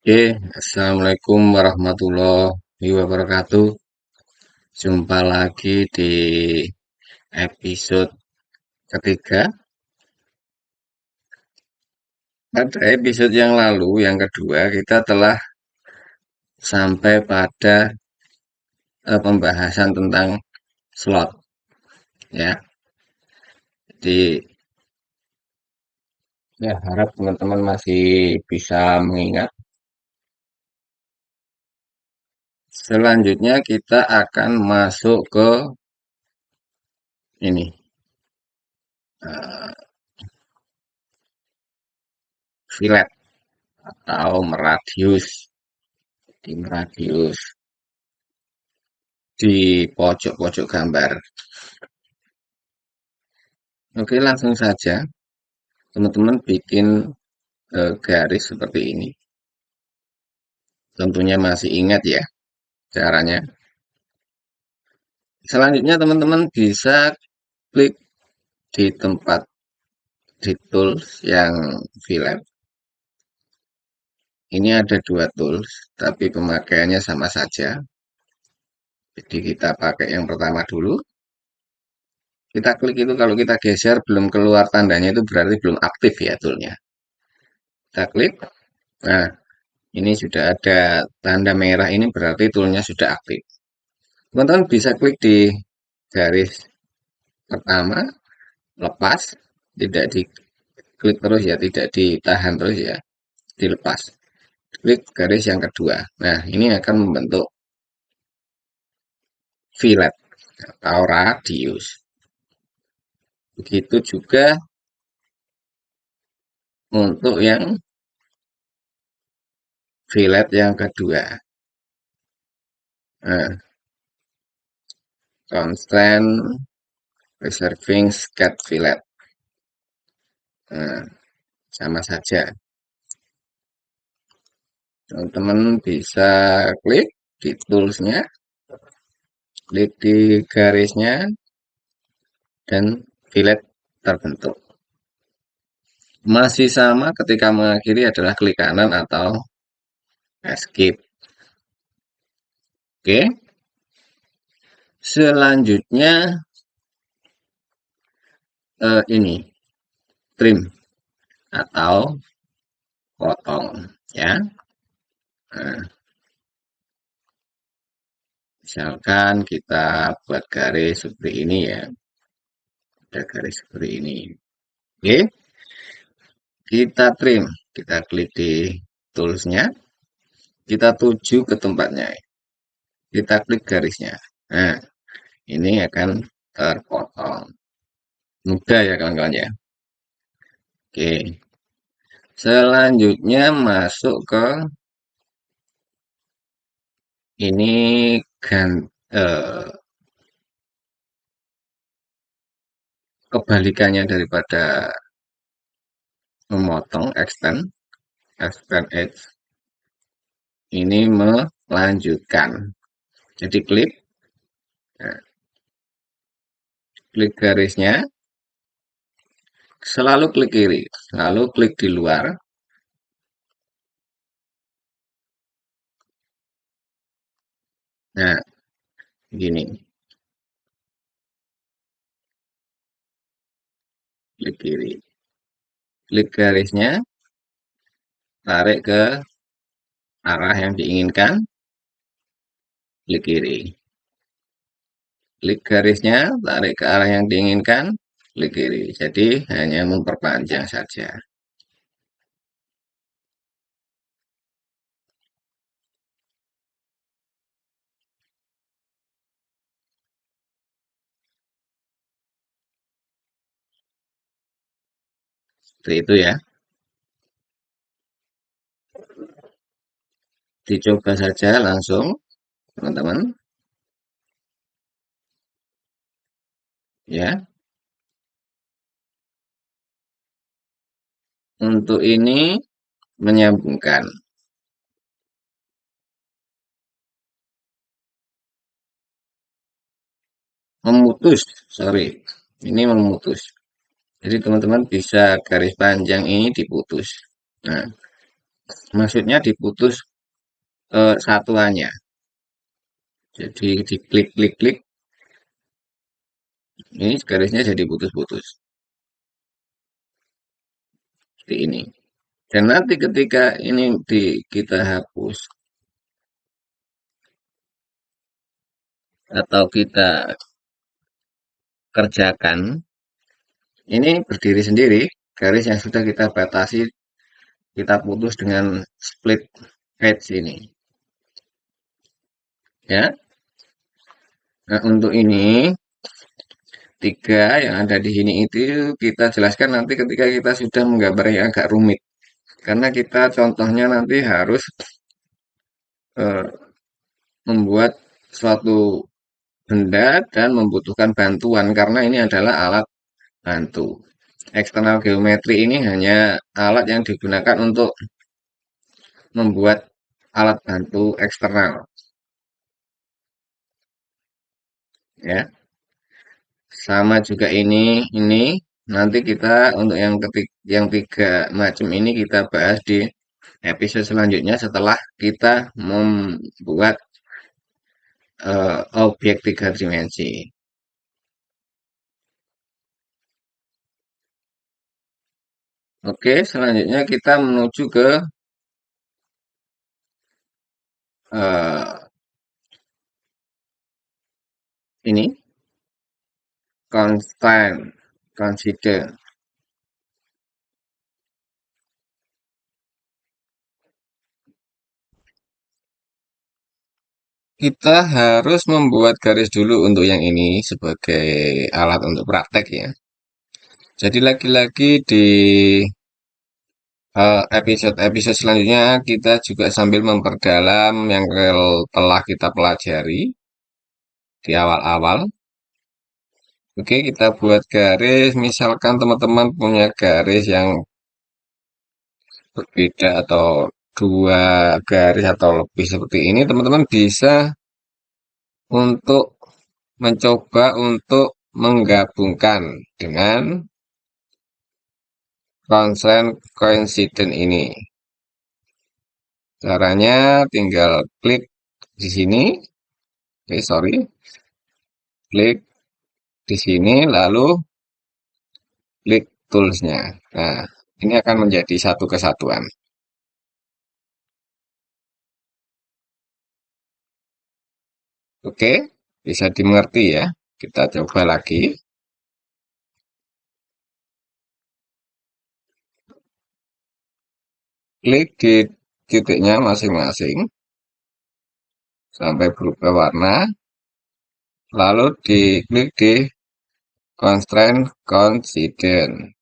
Oke, Assalamualaikum warahmatullahi wabarakatuh. Jumpa lagi di episode ketiga. Pada episode yang lalu, yang kedua, kita telah sampai pada pembahasan tentang slot, ya. Jadi, ya harap teman-teman masih bisa mengingat. Selanjutnya kita akan masuk ke ini, eh, filet atau meradius, di meradius di pojok-pojok gambar. Oke, langsung saja. Teman-teman bikin garis seperti ini. Tentunya masih ingat ya caranya. Selanjutnya teman-teman bisa klik di tempat di tools yang fillet. Ini ada dua tools, tapi pemakaiannya sama saja. Jadi kita pakai yang pertama dulu. Kita klik itu kalau kita geser belum keluar tandanya itu berarti belum aktif ya toolnya. Kita klik. Nah, ini sudah ada tanda merah ini berarti toolnya sudah aktif. Teman-teman bisa klik di garis pertama, lepas, tidak diklik terus ya, tidak ditahan terus ya, dilepas. Klik garis yang kedua. Nah, ini akan membentuk fillet atau radius. Begitu juga untuk yang fillet yang kedua. Nah, constant reserving scat fillet. Nah, sama saja. Teman-teman bisa klik di toolsnya, klik di garisnya, dan fillet terbentuk. Masih sama ketika mengakhiri adalah klik kanan atau escape. Oke. Selanjutnya ini trim atau potong ya. Nah, misalkan kita buat garis seperti ini ya. Ada garis seperti ini. Oke. Kita trim. Kita klik di toolsnya. Kita tuju ke tempatnya. Kita klik garisnya. Nah, ini akan terpotong. Mudah ya kawan-kawan ya. Oke. Selanjutnya masuk ke ini gan, eh, kebalikannya daripada memotong extend edge. Ini melanjutkan. Jadi klik, nah, klik garisnya, selalu klik kiri, lalu klik di luar. Nah, gini, klik kiri, klik garisnya, tarik ke arah yang diinginkan, klik kiri. Klik garisnya, tarik ke arah yang diinginkan, klik kiri. Jadi hanya memperpanjang saja. Seperti itu ya. Dicoba saja langsung, teman-teman. Ya, untuk ini menyambungkan. Memutus, sorry. Ini memutus. Jadi teman-teman bisa garis panjang ini diputus. Nah, Maksudnya diputus satuannya. Jadi diklik klik klik, ini garisnya jadi putus-putus seperti ini. Dan nanti ketika ini kita hapus atau kita kerjakan, ini berdiri sendiri. Garis yang sudah kita batasi, kita putus dengan split edge ini. Ya, nah untuk ini tiga yang ada di sini itu kita jelaskan nanti ketika kita sudah menggambar yang agak rumit. Karena kita contohnya nanti harus membuat suatu benda dan membutuhkan bantuan karena ini adalah alat bantu. Eksternal geometri ini hanya alat yang digunakan untuk membuat alat bantu eksternal, ya. Sama juga ini nanti kita untuk yang tiga macam ini kita bahas di episode selanjutnya setelah kita membuat objek tiga dimensi. Oke, selanjutnya kita menuju ke eh, ini constant consider. Kita harus membuat garis dulu untuk yang ini sebagai alat untuk praktek ya. Jadi lagi-lagi di episode-episode selanjutnya kita juga sambil memperdalam yang telah kita pelajari di awal-awal. Oke, kita buat garis. Misalkan teman-teman punya garis yang berbeda atau dua garis atau lebih seperti ini, teman-teman bisa untuk mencoba untuk menggabungkan dengan constraint coincident ini. Caranya tinggal klik di sini. Sorry, klik di sini lalu klik toolsnya. Nah, ini akan menjadi satu kesatuan. Oke, bisa dimengerti ya. Kita coba lagi. Klik di titiknya masing-masing sampai berubah warna. Lalu diklik di constraint coincident.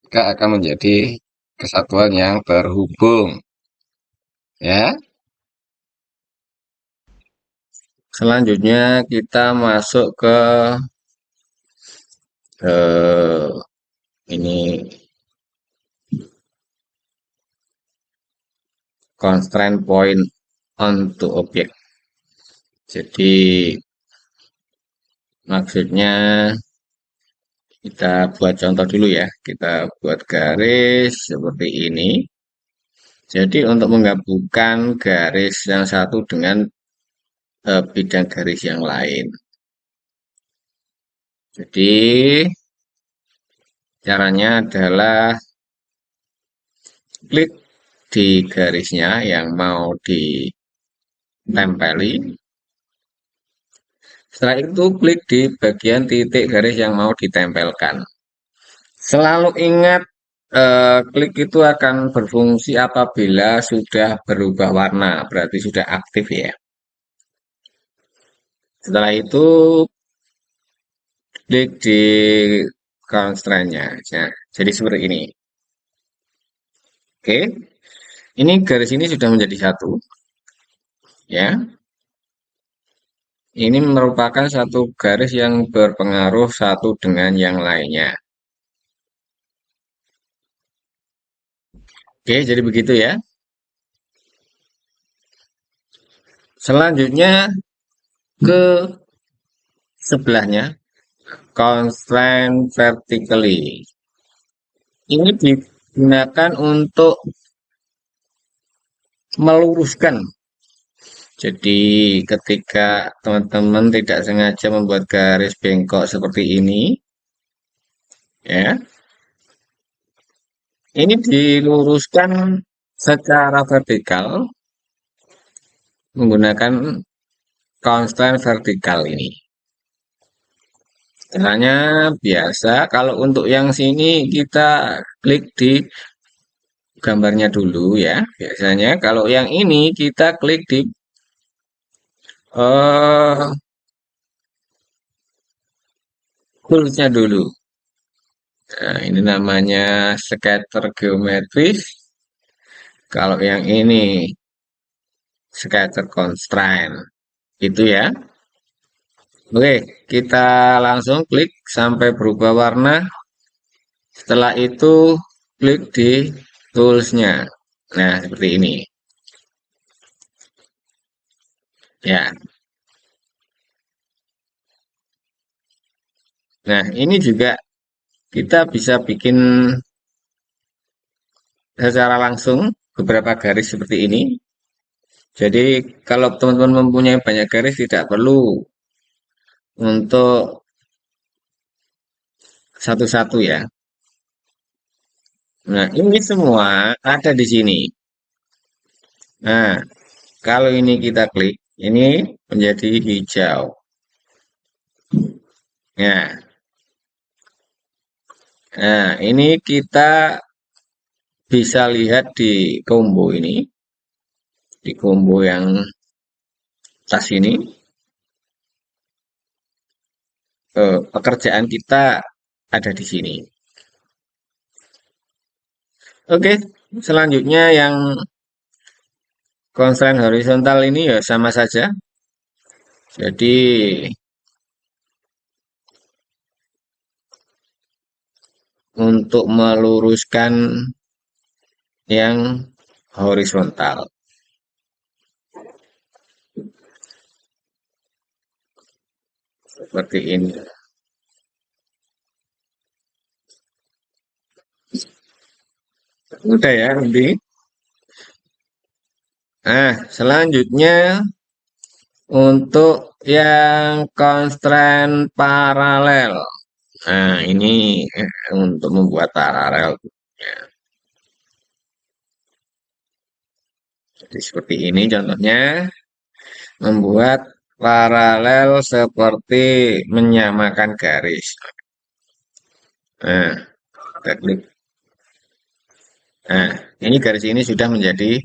Maka akan menjadi kesatuan yang terhubung. Ya. Selanjutnya kita masuk ke eh, ini constraint point onto object. Jadi maksudnya kita buat contoh dulu ya. Kita buat garis seperti ini. Jadi untuk menggabungkan garis yang satu dengan bidang garis yang lain. Jadi caranya adalah klik di garisnya yang mau ditempeli. Setelah itu klik di bagian titik garis yang mau ditempelkan. Selalu ingat klik itu akan berfungsi apabila sudah berubah warna, berarti sudah aktif ya. Setelah itu klik di constraint-nya. Nah, jadi seperti ini. Oke, ini garis ini sudah menjadi satu. Ya, ini merupakan satu garis yang berpengaruh satu dengan yang lainnya. Oke, jadi begitu ya. Selanjutnya ke sebelahnya, constraint vertically. Ini digunakan untuk meluruskan. Jadi ketika teman-teman tidak sengaja membuat garis bengkok seperti ini, ya, ini diluruskan secara vertikal menggunakan konstan vertikal ini. Caranya biasa, kalau untuk yang sini kita klik di gambarnya dulu ya. Biasanya kalau yang ini kita klik di eh toolsnya dulu. Nah, ini namanya scatter geometris. Kalau yang ini scatter constraint. Itu ya. Oke, kita langsung klik sampai berubah warna. Setelah itu klik di toolsnya. Nah, seperti ini. Ya. Nah, ini juga kita bisa bikin secara langsung beberapa garis seperti ini. Jadi kalau teman-teman mempunyai banyak garis tidak perlu untuk satu-satu ya. Nah, ini semua ada di sini. Nah, kalau ini kita klik, ini menjadi hijau. Nah, ini kita bisa lihat di combo ini, di combo yang tas ini, pekerjaan kita ada di sini. Oke, selanjutnya yang constraint horizontal ini ya sama saja. Jadi untuk meluruskan yang horizontal seperti ini. Udah ya, nanti. Nah, selanjutnya untuk yang constraint paralel. Nah, ini untuk membuat paralel. Jadi seperti ini contohnya, membuat paralel seperti menyamakan garis. Nah, kita klik. Nah, ini garis ini sudah menjadi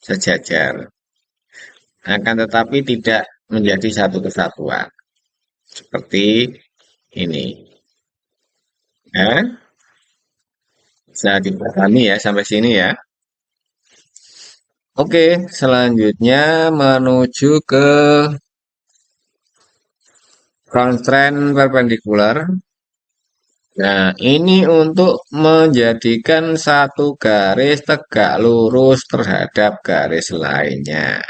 sejajar. Akan tetapi tidak menjadi satu kesatuan. Seperti ini. Ya, bisa dipahami ya sampai sini ya. Oke, selanjutnya menuju ke constraint perpendikular. Nah, ini untuk menjadikan satu garis tegak lurus terhadap garis lainnya.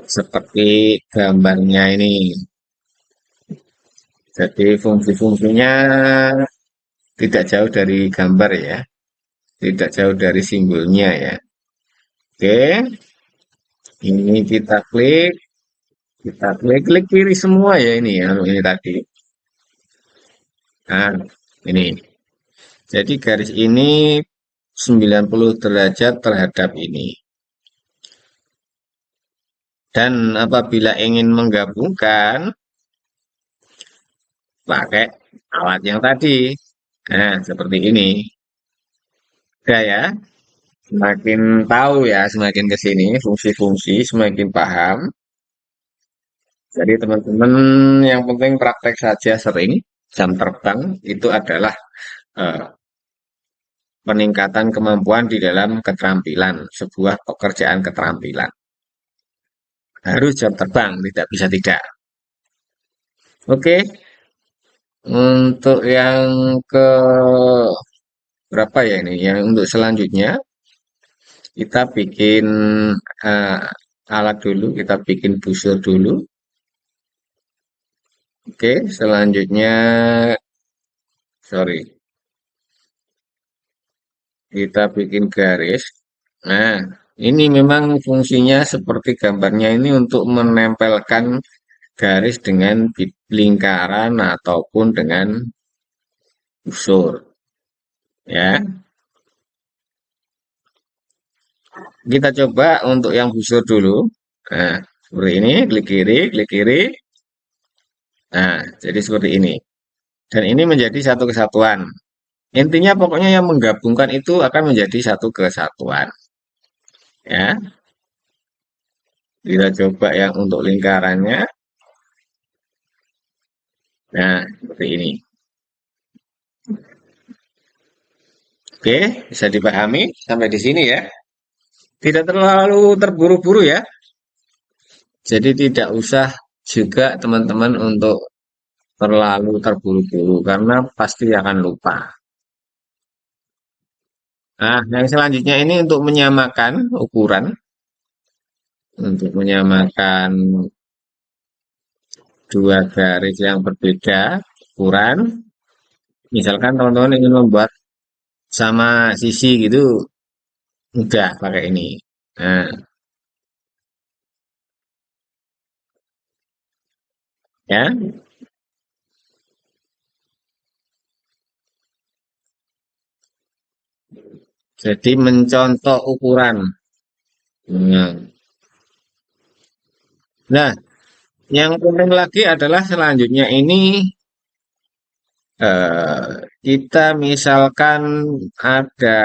Seperti gambarnya ini. Jadi fungsi-fungsinya tidak jauh dari gambar ya. Tidak jauh dari simbolnya ya. Oke, ini kita klik kiri semua ya ini ya, ini tadi. Nah, ini. Jadi garis ini 90 derajat terhadap ini. Dan apabila ingin menggabungkan, pakai alat yang tadi. Nah, seperti ini. Udah ya, semakin tahu ya, semakin ke sini fungsi-fungsi, semakin paham. Jadi teman-teman yang penting praktek saja sering. Jam terbang itu adalah eh, peningkatan kemampuan di dalam keterampilan, sebuah pekerjaan keterampilan. Harus jam terbang, tidak bisa tidak. Oke, untuk yang ke berapa ya ini? Yang untuk selanjutnya kita bikin eh, alat dulu, kita bikin busur dulu. Oke, selanjutnya sorry, kita bikin garis. Nah, Ini memang fungsinya seperti gambarnya ini untuk menempelkan garis dengan lingkaran ataupun dengan busur. Ya, kita coba untuk yang busur dulu. Nah, seperti ini, klik kiri, klik kiri. Nah, jadi seperti ini. Dan ini menjadi satu kesatuan. Intinya pokoknya yang menggabungkan itu akan menjadi satu kesatuan. Ya, kita coba yang untuk lingkarannya. Nah, seperti ini. Oke, bisa dipahami sampai di sini ya. Tidak terlalu terburu-buru ya. Jadi tidak usah juga teman-teman untuk terlalu terburu-buru karena pasti akan lupa. Nah, yang selanjutnya ini untuk menyamakan ukuran, untuk menyamakan dua garis yang berbeda ukuran. Misalkan teman-teman ingin membuat sama sisi gitu, mudah pakai ini. Nah, ya. Jadi mencontoh ukuran. Nah, nah, yang penting lagi adalah selanjutnya ini kita misalkan ada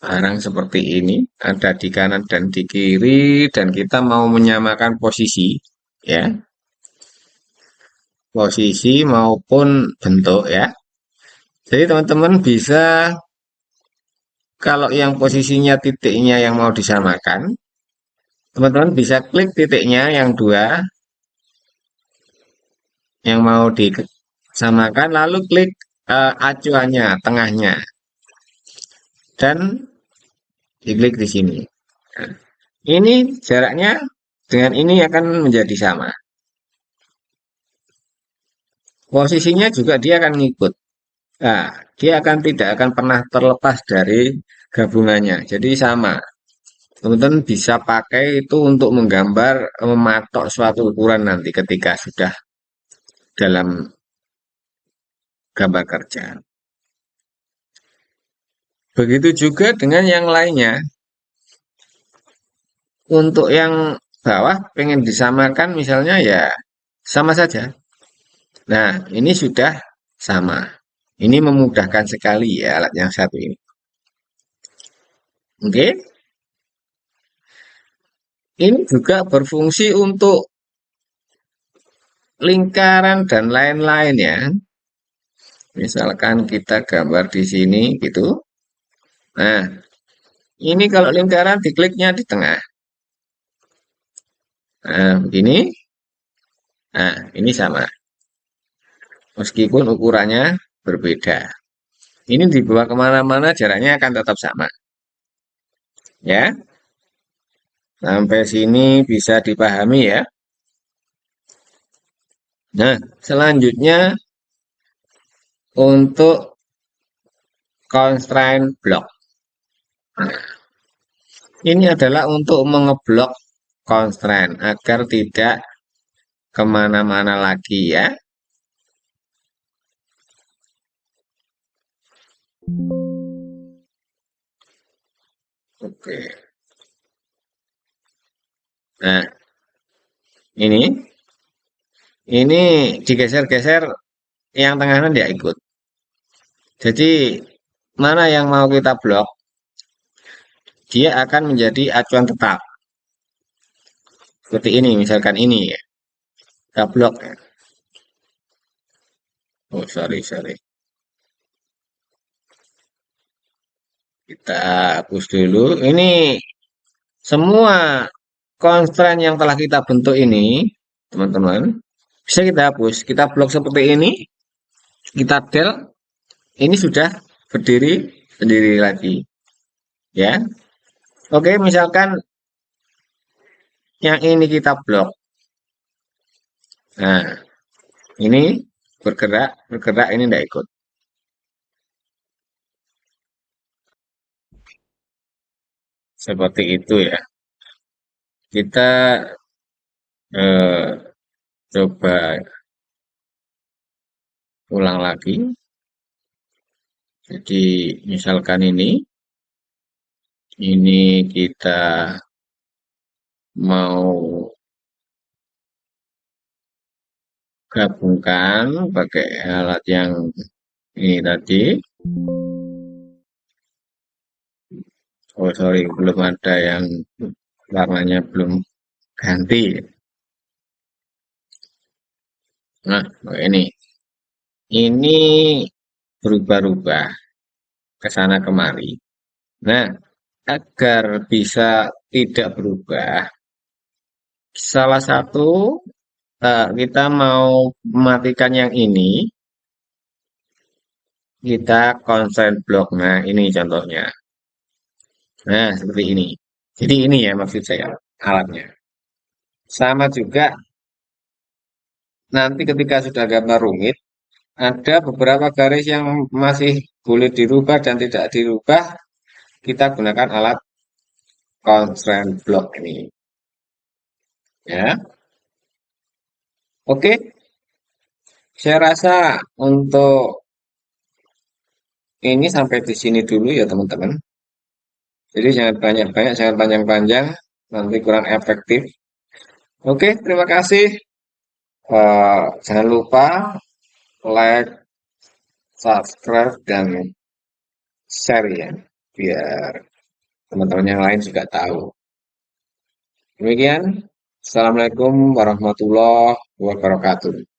barang seperti ini, ada di kanan dan di kiri, dan kita mau menyamakan posisi, ya, posisi maupun bentuk, ya. Jadi teman-teman bisa, kalau yang posisinya titiknya yang mau disamakan, teman-teman bisa klik titiknya yang dua, yang mau disamakan, lalu klik acuannya, tengahnya, dan diklik di sini. Nah, ini jaraknya dengan ini akan menjadi sama. Posisinya juga dia akan ngikut. Nah, dia akan tidak akan pernah terlepas dari gabungannya. Jadi sama. Teman-teman bisa pakai itu untuk menggambar, mematok suatu ukuran nanti ketika sudah dalam gambar kerja. Begitu juga dengan yang lainnya. Untuk yang bawah pengen disamakan misalnya ya sama saja. Nah, ini sudah sama. Ini memudahkan sekali ya alat yang satu ini. Oke, ini juga berfungsi untuk lingkaran dan lain-lain ya. Misalkan kita gambar di sini gitu. Nah, ini kalau lingkaran dikliknya di tengah. Nah, begini. Nah, ini sama. Meskipun ukurannya berbeda. Ini dibawa kemana-mana jaraknya akan tetap sama. Ya, sampai sini bisa dipahami ya. Nah, selanjutnya untuk constraint block. Ini adalah untuk mengeblok constraint agar tidak kemana-mana lagi ya. Oke. Nah, ini digeser-geser yang tengahnya dia ikut. Jadi mana yang mau kita blok, dia akan menjadi acuan tetap. Seperti ini, misalkan ini ya. Kita blok ya. Oh, sorry, sorry. Kita hapus dulu. Ini semua constraint yang telah kita bentuk ini, teman-teman, bisa kita hapus. Kita blok seperti ini, kita del, ini sudah berdiri sendiri lagi. Ya. Oke, misalkan yang ini kita blok. Nah, ini bergerak, bergerak, ini tidak ikut. seperti itu ya. Kita eh, coba ulang lagi. Jadi misalkan ini kita mau gabungkan pakai alat yang ini tadi. Oh sorry, belum ada yang warnanya belum ganti. Nah, ini. Ini berubah-ubah ke sana kemari. Nah, agar bisa tidak berubah, salah satu kita mau mematikan yang ini, kita consent block. Nah, ini contohnya. Nah, seperti ini. Jadi ini ya maksud saya alatnya. Sama juga nanti ketika sudah gambar rumit, ada beberapa garis yang masih boleh dirubah dan tidak dirubah, kita gunakan alat constraint block ini. Ya, oke. Saya rasa untuk ini sampai di sini dulu ya teman-teman. Jadi jangan banyak-banyak, jangan panjang-panjang, nanti kurang efektif. Oke, terima kasih. Jangan lupa like, subscribe, dan share ya, biar teman-teman yang lain juga tahu. Demikian, Assalamualaikum warahmatullahi wabarakatuh.